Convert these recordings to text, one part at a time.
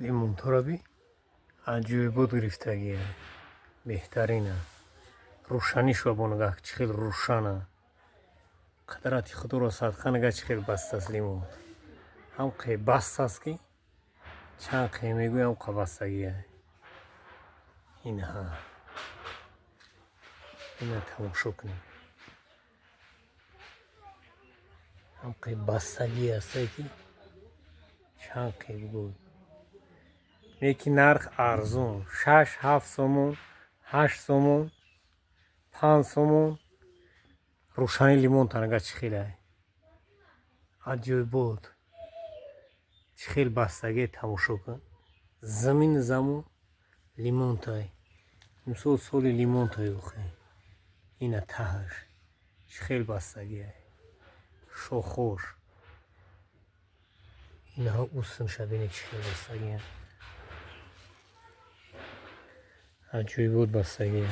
لیمون ترابی عجیب بود گرفتگیه بهترینه روشنیش و بونگاه چخیل روشنه قدراتی خود رو صدقه نگه چخیل بست است لیمون هم قی بست است که چند قی میگوی هم قی بستگیه این ها این تماشا کنیم هم قی بستگی است که چند قی بگوی یکی نرخ ارزون 6-7 سومون 8 سومون 5 سومون روشنی لیمون تنگه چخیله عجیب بود چخیل بستگی تماشا کن زمین زمون لیمون تای امسال سال لیمون تای بخی اینه تهش چخیل بستگیه شوخوش اینها اوستن شبینه چخیل بستگیه عجیب بود بستگیه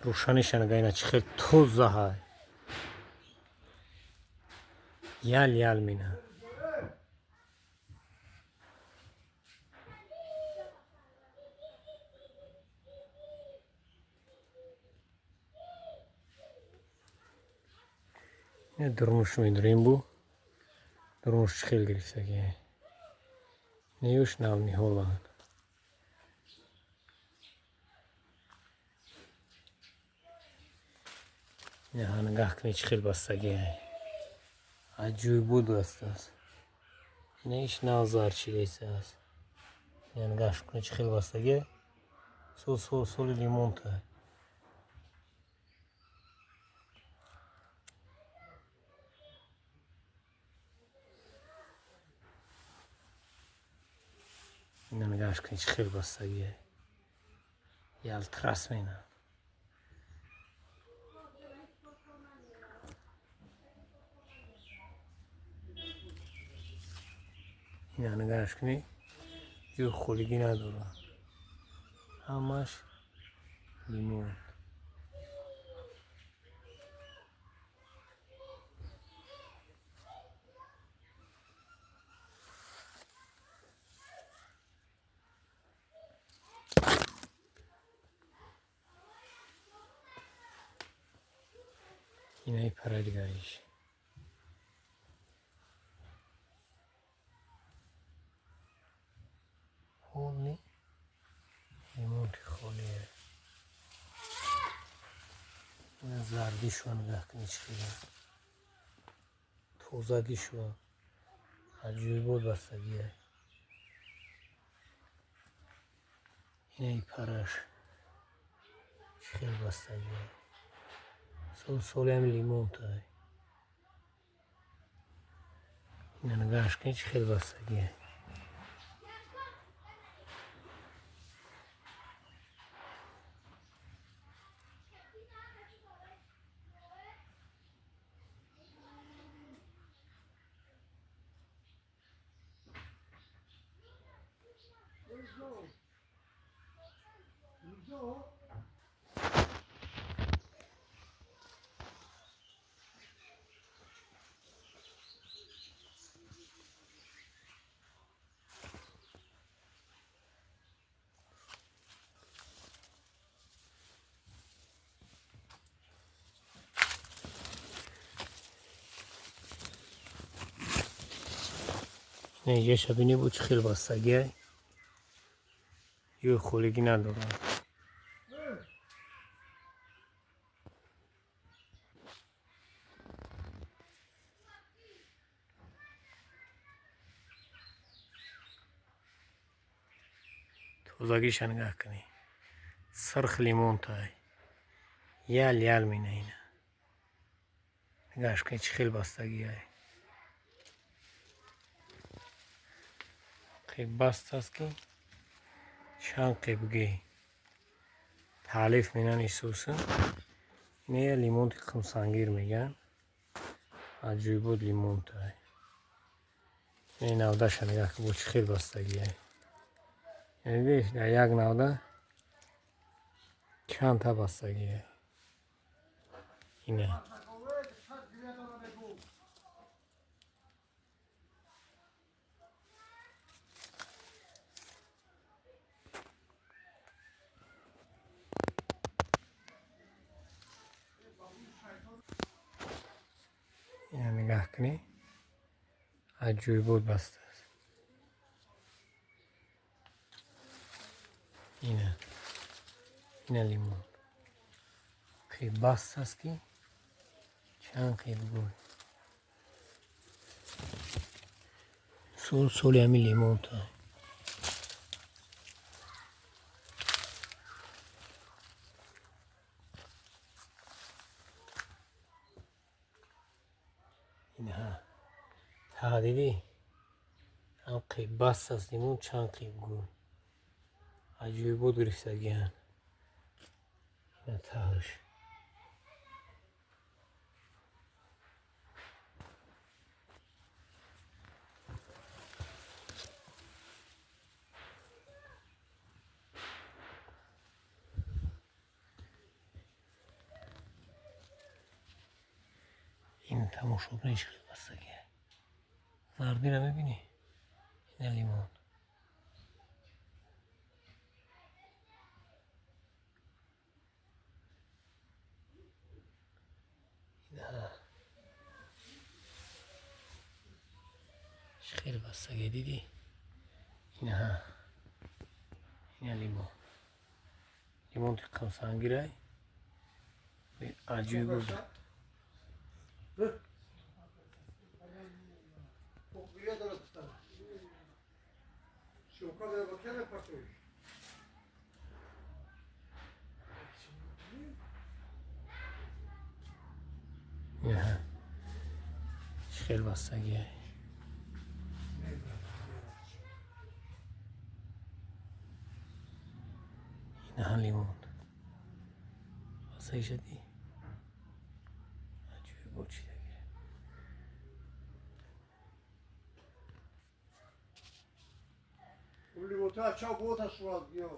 روشنیش نگه اینه چخیل توزه های یل مینه نه درموش میداریم بو درموش چخیل گرفتگیه نیوش ناونی هولان نه نگاه کنی چخیل بستگیه عجیب بود بسته است نیش نازار چی دیسه است نه نگاه کنی چخیل بستگیه سول لیمون تای اینه نگاهش کنی چه خیلی بستگیه یال ترس مینه اینه نگاهش کنی جو خولگی نداره همش لیمون اینه پرادگاریش خونی لیمون که خولیه اینه زردیشو نگاه کنی چه خیلی توزگیشو عجیب بود بستگیه اینه پرش چه خیلی بستگیه سول هم لیمون تای اینه نگاهش کنی چه خیلی بستگیه اینه یه شبینی بود چه خیلی بستگیه یه خولگی نداره توزگیش نگاه کنی سرخ لیمون تای یال مینه اینه نگاهش کنی چه خیلی بستگیه خیلی بست است که چند قیبگی تعلیف مینن ایسوسن اینه یه لیمون که خمسانگیر میگن عجیب بود لیمون تای این نودهش نگاه که بود چه خیلی بستگیه یعنی دیش در یک نوده چند تا بستگیه اینه اینا نگاه کنی از جوی بود بسته است. اینا لیمون خیلی بسته است که چند خیلی بود سول همین لیمون تا اینا ها دیدی هم خیلی بسته است لیمون چند خیلی بود از جوی بود گرفتگی هم اینا تاش این تماشا کنیش خیلی بستگی زردی رو ببینی این لیمون خیلی بستگی دیدی این لیمون تقام سنگیره عجیب بود این خیلی بستگیه این لیمون بستگی شدی عجیب بود چی دیگه اون لیمونتا چا بود شواد گیو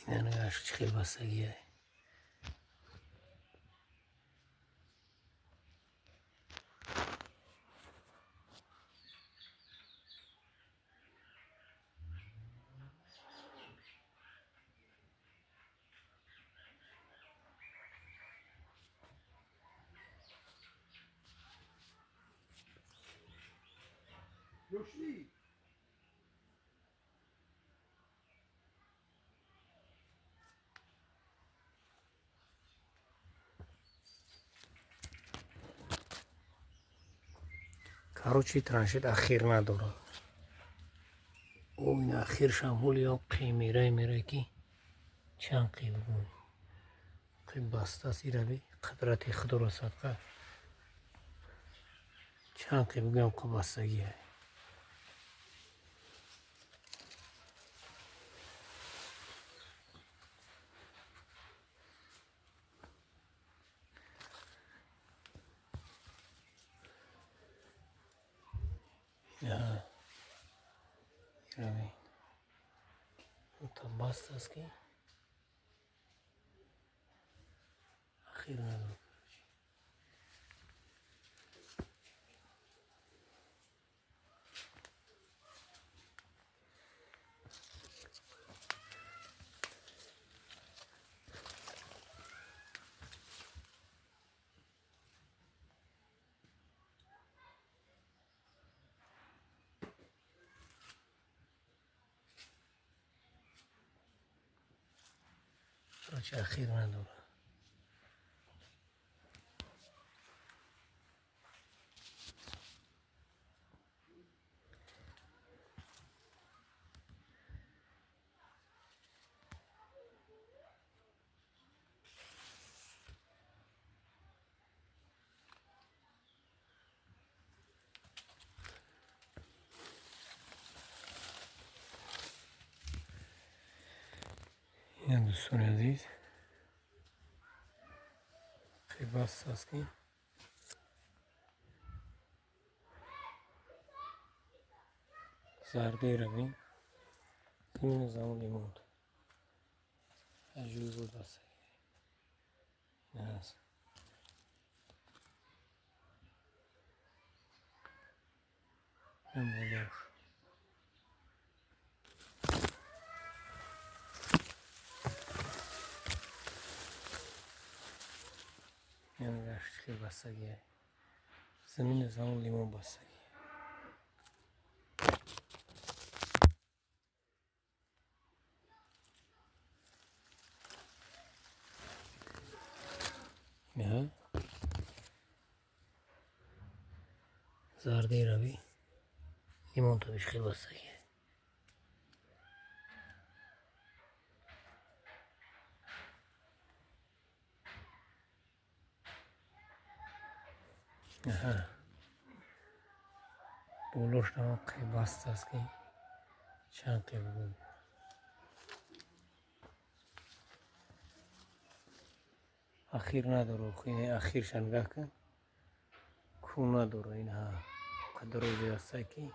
این نگاهش خیلی بستگیه Yoshli. Короче, траншет ахир надорад. Ин ахиршам ҳолиё қӣ мерай ки чанд қӣ бигӯй. Қӣ бастаст ираби қудрати худоро садқа. Чанд қӣ бигӯям қӣ бастагия. Ираби. Та бастаст ки ахир надорад. Короче, ахир надорад. دوستان عزیز خیلی بست است که زرده رویم این زمان لیمون اجوی بود بسته این هست این بودوش این گشت خیلی بستگیه زمین زمان لیمون بستگیه نه زرده روی لیمون تا بیش خیلی بستگیه نه بولوش نما خیلی بست است که چند خیلی بود اخیر نداره خیلی اخیر شنگه کن کو نداره این ها قدر روزی هسته که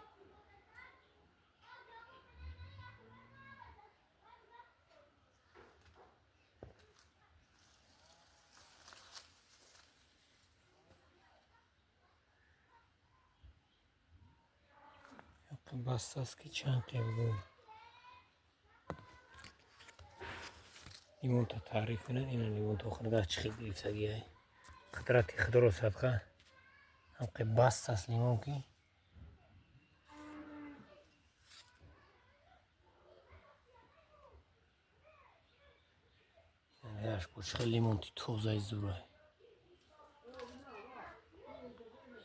بست است که چند قیب بود لیمون تا تعریف کنن این لیمون تا خرده چی خیلی گریفتگیه قدرتی خدا رو صدقه هم قیب بست است لیمون که یعنی کچ خیلی لیمون تی توزای زوره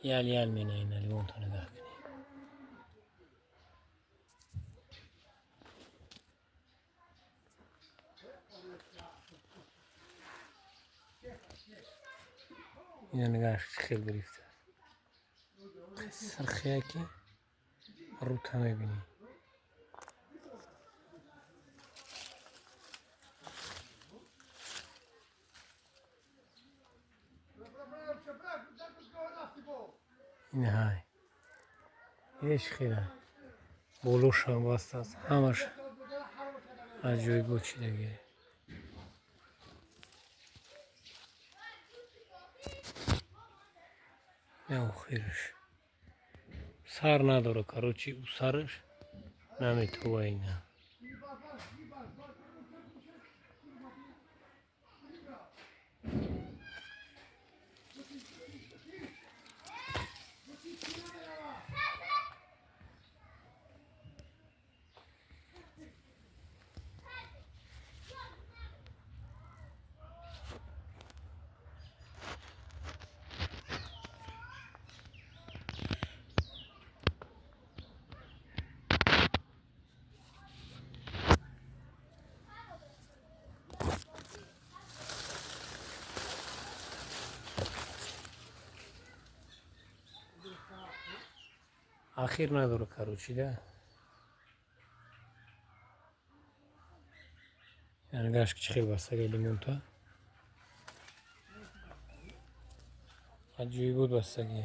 یال مینه این لیمون تا نگاه کنی این نگاهش خیلی گرفته سرخیه که رو تا میبینی این های ایش خیلی بولوش هم بست است همش از جوی بود چی دیگه یا خیرش سر نداره کاروچی او سرش نمیتوه اینه اخیر نداره کروچی ده یعنی گشت خیلی بستگی لیمون تا عجیبی بود بستگی